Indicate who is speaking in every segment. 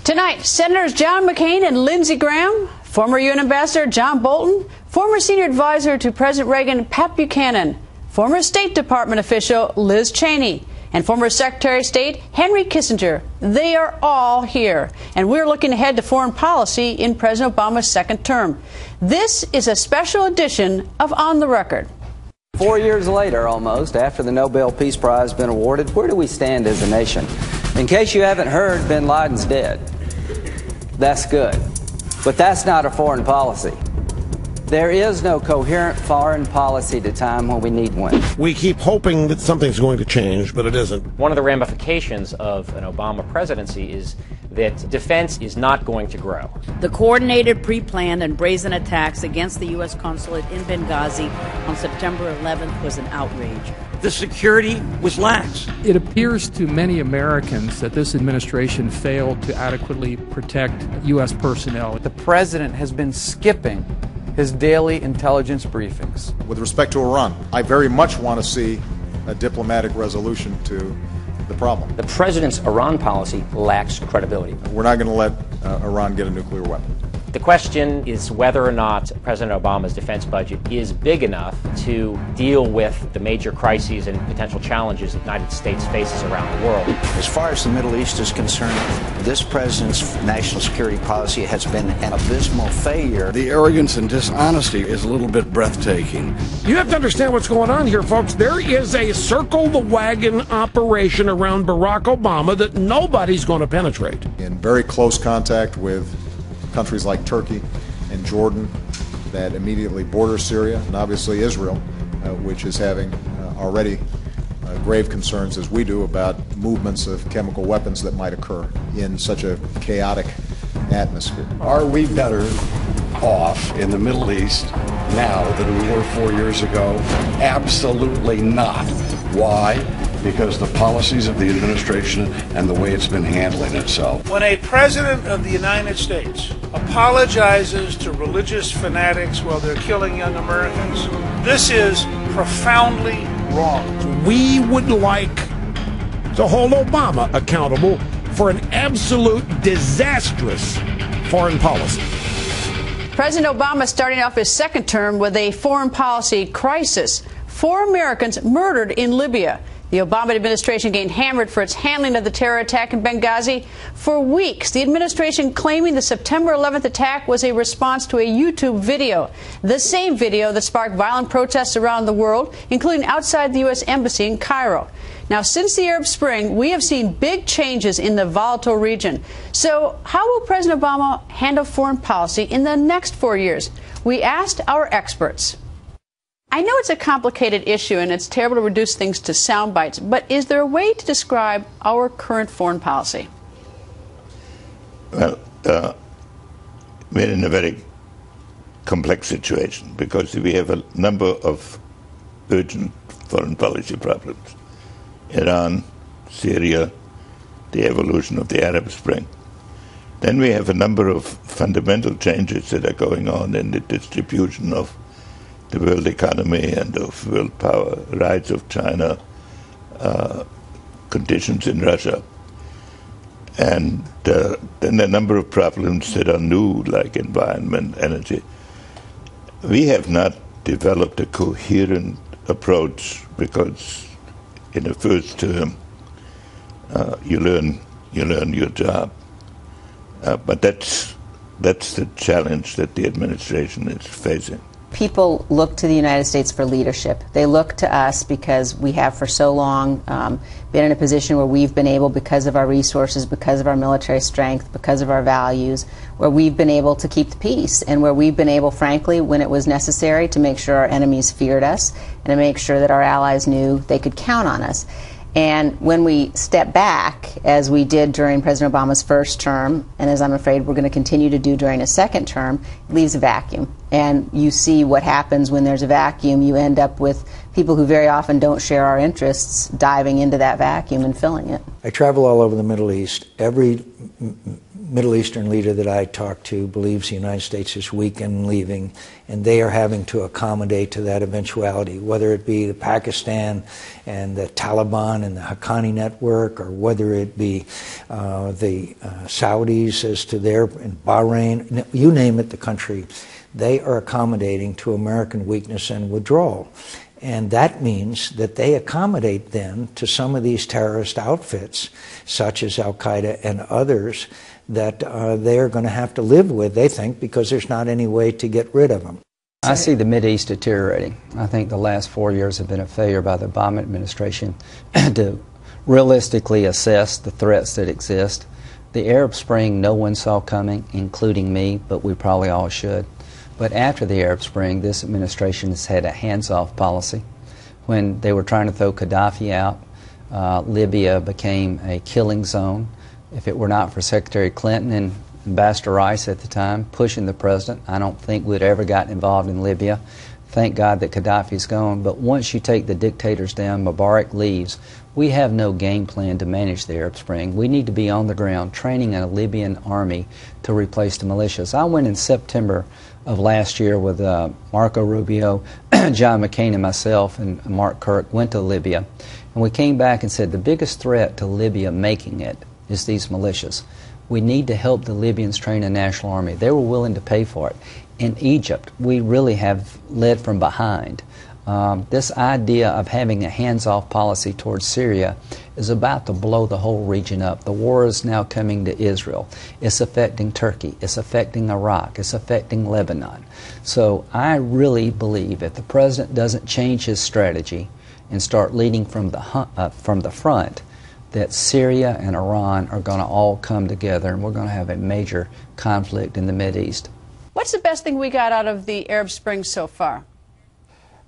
Speaker 1: Tonight, Senators John McCain and Lindsey Graham, former UN Ambassador John Bolton, former senior advisor to President Reagan Pat Buchanan, former State Department official Liz Cheney, and former Secretary of State Henry Kissinger. They are all here, and we're looking ahead to foreign policy in President Obama's second term. This is a special edition of On the Record.
Speaker 2: 4 years later, almost, after the Nobel Peace Prize has been awarded, where do we stand as a nation? In case you haven't heard, bin Laden's dead. That's good. But that's not a foreign policy. There is no coherent foreign policy at a time when we need one.
Speaker 3: We keep hoping that something's going to change, but it isn't.
Speaker 4: One of the ramifications of an Obama presidency is that defense is not going to grow.
Speaker 5: The coordinated, pre-planned, and brazen attacks against the U.S. consulate in Benghazi on September 11th was an outrage.
Speaker 6: The security was lax.
Speaker 7: It appears to many Americans that this administration failed to adequately protect U.S. personnel.
Speaker 8: The president has been skipping his daily intelligence briefings.
Speaker 9: With respect to Iran, I very much want to see a diplomatic resolution to the problem.
Speaker 10: The president's Iran policy lacks credibility.
Speaker 9: We're not going to let Iran get a nuclear weapon.
Speaker 4: The question is whether or not President Obama's defense budget is big enough to deal with the major crises and potential challenges the United States faces around the world.
Speaker 11: As far as the Middle East is concerned, this president's national security policy has been an abysmal failure.
Speaker 12: The arrogance and dishonesty is a little bit breathtaking.
Speaker 3: You have to understand what's going on here, folks. There is a circle-the-wagon operation around Barack Obama that nobody's going to penetrate.
Speaker 9: In very close contact with countries like Turkey and Jordan that immediately border Syria, and obviously Israel, which is having already grave concerns, as we do, about movements of chemical weapons that might occur in such a chaotic atmosphere.
Speaker 12: Are we better off in the Middle East now than we were 4 years ago? Absolutely not. Why? Because the policies of the administration and the way it's been handling itself.
Speaker 13: When a president of the United States apologizes to religious fanatics while they're killing young Americans, this is profoundly wrong.
Speaker 3: We would like to hold Obama accountable for an absolute disastrous foreign policy.
Speaker 1: President Obama starting off his second term with a foreign policy crisis. 4 Americans murdered in Libya. The Obama administration getting hammered for its handling of the terror attack in Benghazi. For weeks, the administration claiming the September 11th attack was a response to a YouTube video, the same video that sparked violent protests around the world, including outside the U.S. Embassy in Cairo. Now, since the Arab Spring, we have seen big changes in the volatile region. So how will President Obama handle foreign policy in the next 4 years? We asked our experts. I know it's a complicated issue and it's terrible to reduce things to sound bites, but is there a way to describe our current foreign policy?
Speaker 14: Well, we're in a very complex situation because we have a number of urgent foreign policy problems. Iran, Syria, the evolution of the Arab Spring. Then we have a number of fundamental changes that are going on in the distribution of the world economy and of world power, rise of China, conditions in Russia. And then a number of problems that are new, like environment, energy. We have not developed a coherent approach because in the first term, you learn your job. But that's the challenge that the administration is facing.
Speaker 15: People look to the United States for leadership. They look to us because we have for so long been in a position where we've been able, because of our resources, because of our military strength, because of our values, where we've been able to keep the peace and where we've been able, frankly, when it was necessary, to make sure our enemies feared us and to make sure that our allies knew they could count on us. And when we step back, as we did during President Obama's first term, and as I'm afraid we're going to continue to do during his second term, it leaves a vacuum. And you see what happens when there's a vacuum. You end up with people who very often don't share our interests diving into that vacuum and filling it.
Speaker 16: I travel all over the Middle East. Every Middle Eastern leader that I talk to believes the United States is weak and leaving, and they are having to accommodate to that eventuality, whether it be the Pakistan and the Taliban and the Haqqani network, or whether it be the Saudis as to their, in Bahrain, you name it, the country. They are accommodating to American weakness and withdrawal. And that means that they accommodate then to some of these terrorist outfits, such as Al-Qaeda and others, that they are going to have to live with, they think, because there's not any way to get rid of them.
Speaker 2: I see the Mideast deteriorating. I think the last 4 years have been a failure by the Obama administration to realistically assess the threats that exist. The Arab Spring no one saw coming, including me, but we probably all should. But after the Arab Spring, this administration has had a hands-off policy. When they were trying to throw Gaddafi out, Libya became a killing zone. If it were not for Secretary Clinton and Ambassador Rice at the time pushing the president, I don't think we'd ever gotten involved in Libya. Thank God that Gaddafi's gone. But once you take the dictators down, Mubarak leaves, we have no game plan to manage the Arab Spring. We need to be on the ground training a Libyan army to replace the militias. I went in September of last year with Marco Rubio, John McCain, and myself, and Mark Kirk went to Libya. And we came back and said the biggest threat to Libya making it is these militias. We need to help the Libyans train a national army. They were willing to pay for it. In Egypt, we really have led from behind. This idea of having a hands-off policy towards Syria is about to blow the whole region up. The war is now coming to Israel. It's affecting Turkey. It's affecting Iraq. It's affecting Lebanon. So I really believe if the president doesn't change his strategy and start leading from the front, that Syria and Iran are going to all come together, and we're going to have a major conflict in the Mideast.
Speaker 1: What's the best thing we got out of the Arab Spring so far?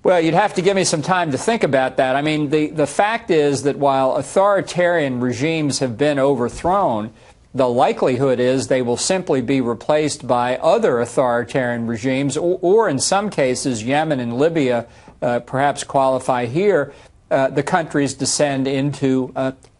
Speaker 17: Well, you'd have to give me some time to think about that. I mean, the fact is that while authoritarian regimes have been overthrown, the likelihood is they will simply be replaced by other authoritarian regimes, or in some cases, Yemen and Libya perhaps qualify here, the countries descend into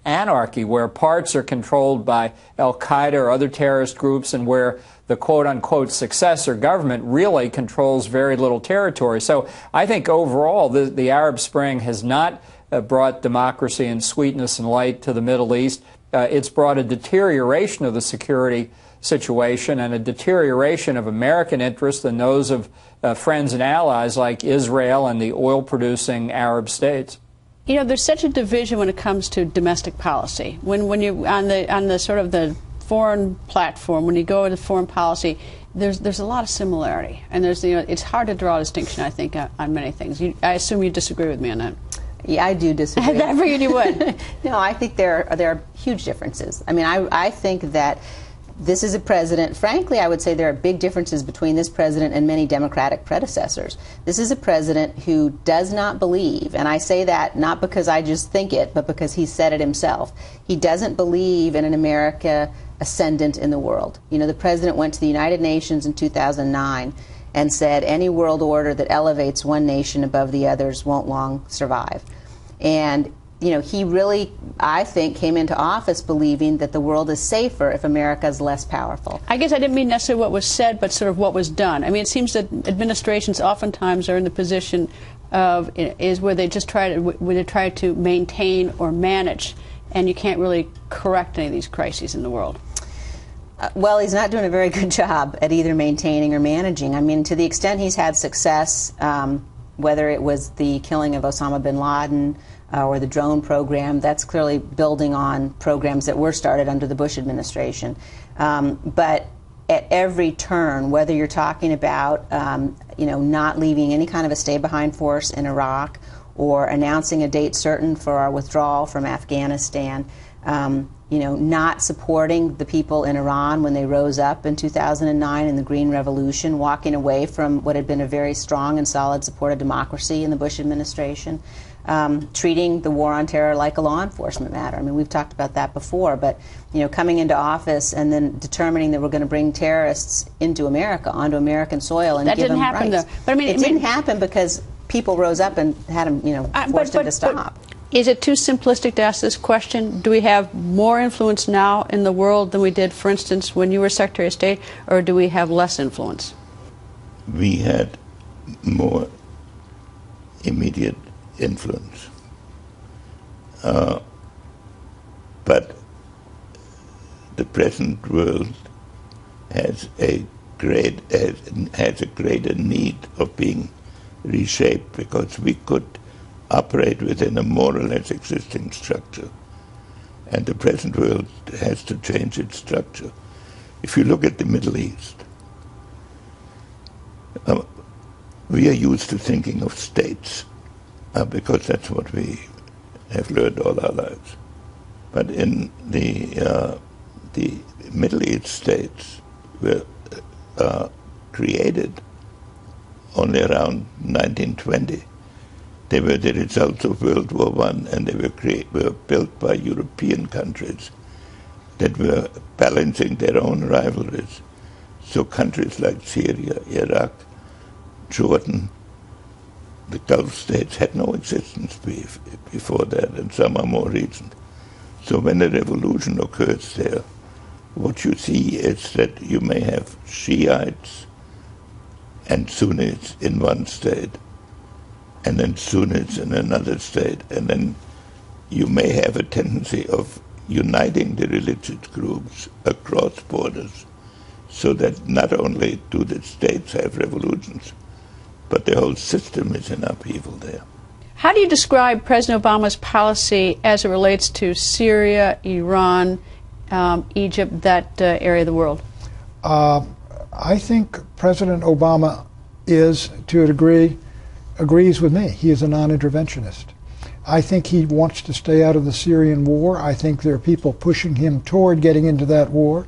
Speaker 17: anarchy, where parts are controlled by Al-Qaeda or other terrorist groups, and where the quote-unquote successor government really controls very little territory. So I think overall the Arab Spring has not brought democracy and sweetness and light to the Middle East. It's brought a deterioration of the security situation and a deterioration of American interests and those of friends and allies like Israel and the oil-producing Arab states.
Speaker 1: You know, there's such a division when it comes to domestic policy. When you on the sort of the foreign platform, when you go to foreign policy, there's a lot of similarity, and it's hard to draw a distinction, I think, on many things. I assume you disagree with me on that.
Speaker 15: Yeah, I do disagree.
Speaker 1: I figured you would.
Speaker 15: No, I think there are huge differences. I mean, I think that this is a president, frankly, I would say there are big differences between this president and many Democratic predecessors. This is a president who does not believe, and I say that not because I just think it, but because he said it himself. He doesn't believe in an America ascendant in the world. You know, the president went to the United Nations in 2009 and said any world order that elevates one nation above the others won't long survive. And you know, he really, I think, came into office believing that the world is safer if America is less powerful.
Speaker 1: I guess I didn't mean necessarily what was said, but sort of what was done. I mean, it seems that administrations oftentimes are in the position of where they just try to maintain or manage, and you can't really correct any of these crises in the world.
Speaker 15: Well, he's not doing a very good job at either maintaining or managing. I mean, to the extent he's had success, whether it was the killing of Osama bin Laden, or the drone program, that's clearly building on programs that were started under the Bush administration. But at every turn, whether you're talking about not leaving any kind of a stay-behind force in Iraq, or announcing a date certain for our withdrawal from Afghanistan, not supporting the people in Iran when they rose up in 2009 in the Green Revolution, walking away from what had been a very strong and solid support of democracy in the Bush administration, treating the war on terror like a law enforcement matter. I mean, we've talked about that before, but coming into office and then determining that we're going to bring terrorists into America, onto American soil, and give them rights. That didn't happen, though. But I mean, it didn't happen because people rose up and had them, forced them to stop.
Speaker 1: Is it too simplistic to ask this question? Do we have more influence now in the world than we did, for instance, when you were Secretary of State, or do we have less influence?
Speaker 14: We had more immediate influence. But the present world has a greater need of being reshaped, because we could operate within a more or less existing structure. And the present world has to change its structure. If you look at the Middle East, we are used to thinking of states, because that's what we have learned all our lives. But in the Middle East states were created only around 1920. They were the results of World War I, and they were built by European countries that were balancing their own rivalries. So countries like Syria, Iraq, Jordan, the Gulf states had no existence before that, and some are more recent. So when a revolution occurs there, what you see is that you may have Shiites and Sunnis in one state, and then Sunnis in another state, and then you may have a tendency of uniting the religious groups across borders, so that not only do the states have revolutions, but the whole system is in upheaval there.
Speaker 1: How do you describe President Obama's policy as it relates to Syria, Iran, Egypt, that area of the world?
Speaker 18: I think President Obama is, to a degree, agrees with me. He is a non-interventionist. I think he wants to stay out of the Syrian war. I think there are people pushing him toward getting into that war.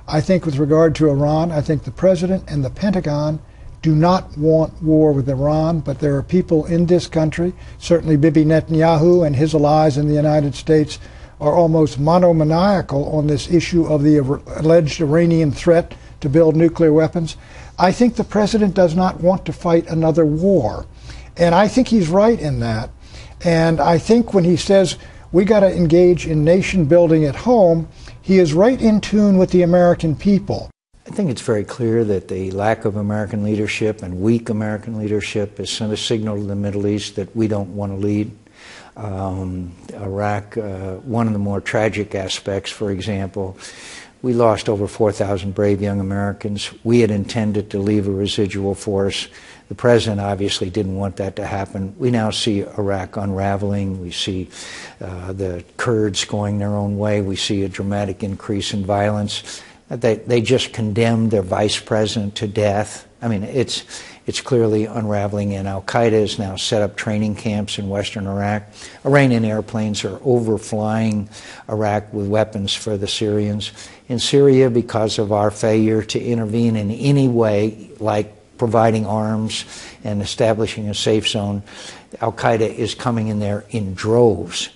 Speaker 18: I think with regard to Iran, I think the President and the Pentagon do not want war with Iran, but there are people in this country, certainly Bibi Netanyahu and his allies in the United States, are almost monomaniacal on this issue of the alleged Iranian threat to build nuclear weapons. I think the President does not want to fight another war. And I think he's right in that. And I think when he says we got to engage in nation building at home, he is right in tune with the American people.
Speaker 16: I think it's very clear that the lack of American leadership and weak American leadership has sent a signal to the Middle East that we don't want to lead. Iraq, one of the more tragic aspects, for example, we lost over 4,000 brave young Americans. We had intended to leave a residual force. The President obviously didn't want that to happen. We now see Iraq unraveling. We see the Kurds going their own way. We see a dramatic increase in violence. They just condemned their vice president to death. I mean, it's clearly unraveling, and Al-Qaeda has now set up training camps in western Iraq. Iranian airplanes are overflying Iraq with weapons for the Syrians. In Syria, because of our failure to intervene in any way, like providing arms and establishing a safe zone, Al-Qaeda is coming in there in droves.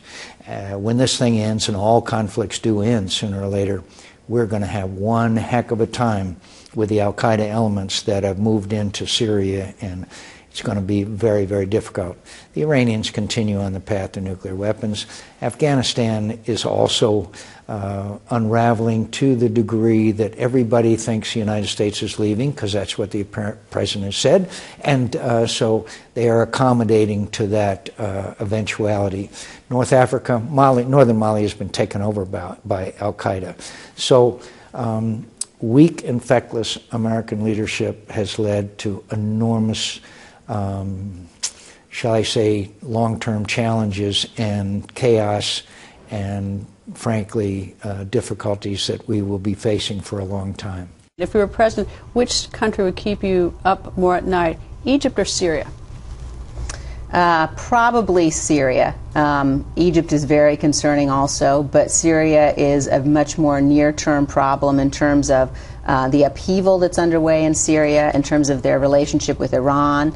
Speaker 16: When this thing ends, and all conflicts do end sooner or later, we're going to have one heck of a time with the Al-Qaeda elements that have moved into Syria, and it's going to be very, very difficult. The Iranians continue on the path to nuclear weapons. Afghanistan is also unraveling to the degree that everybody thinks the United States is leaving, because that's what the President has said, and so they are accommodating to that eventuality. North Africa, northern Mali has been taken over by Al-Qaeda. So weak and feckless American leadership has led to enormous, shall I say, long-term challenges and chaos and, frankly, difficulties that we will be facing for a long time.
Speaker 1: If you were president, which country would keep you up more at night, Egypt or Syria?
Speaker 15: Probably Syria. Egypt is very concerning also, but Syria is a much more near-term problem in terms of the upheaval that's underway in Syria, in terms of their relationship with Iran,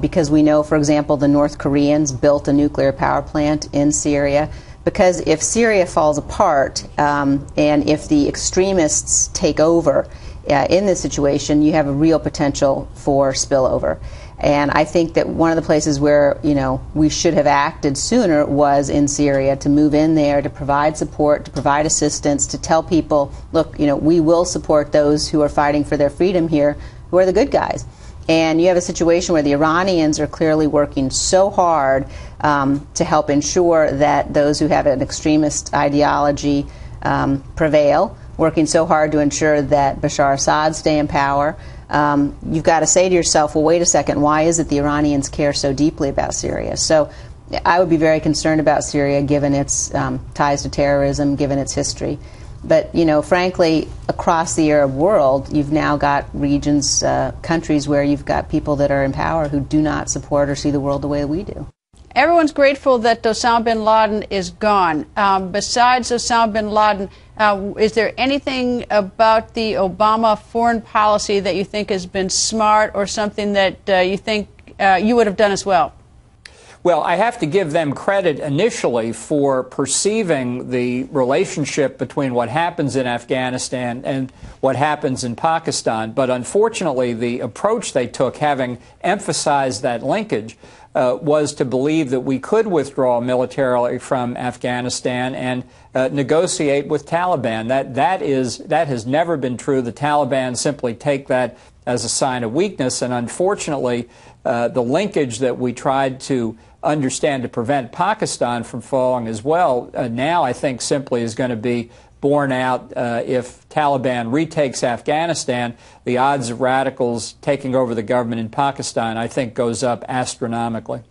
Speaker 15: because we know, for example, the North Koreans built a nuclear power plant in Syria. Because if Syria falls apart and if the extremists take over in this situation, you have a real potential for spillover. And I think that one of the places where, we should have acted sooner was in Syria, to move in there, to provide support, to provide assistance, to tell people, look, we will support those who are fighting for their freedom here, who are the good guys. And you have a situation where the Iranians are clearly working so hard to help ensure that those who have an extremist ideology prevail, working so hard to ensure that Bashar Assad stay in power. You've got to say to yourself, well, wait a second, why is it the Iranians care so deeply about Syria? So I would be very concerned about Syria, given its ties to terrorism, given its history. But, frankly, across the Arab world, you've now got regions, countries where you've got people that are in power who do not support or see the world the way we do.
Speaker 1: Everyone's grateful that Osama bin Laden is gone. Besides Osama bin Laden, is there anything about the Obama foreign policy that you think has been smart, or something that you think you would have done as well?
Speaker 17: Well, I have to give them credit initially for perceiving the relationship between what happens in Afghanistan and what happens in Pakistan. But unfortunately, the approach they took, having emphasized that linkage, was to believe that we could withdraw militarily from Afghanistan and negotiate with Taliban. That has never been true. The Taliban simply take that as a sign of weakness, and unfortunately, the linkage that we tried to understand to prevent Pakistan from falling as well, now I think simply is going to be borne out. If Taliban retakes Afghanistan, the odds of radicals taking over the government in Pakistan, I think, goes up astronomically.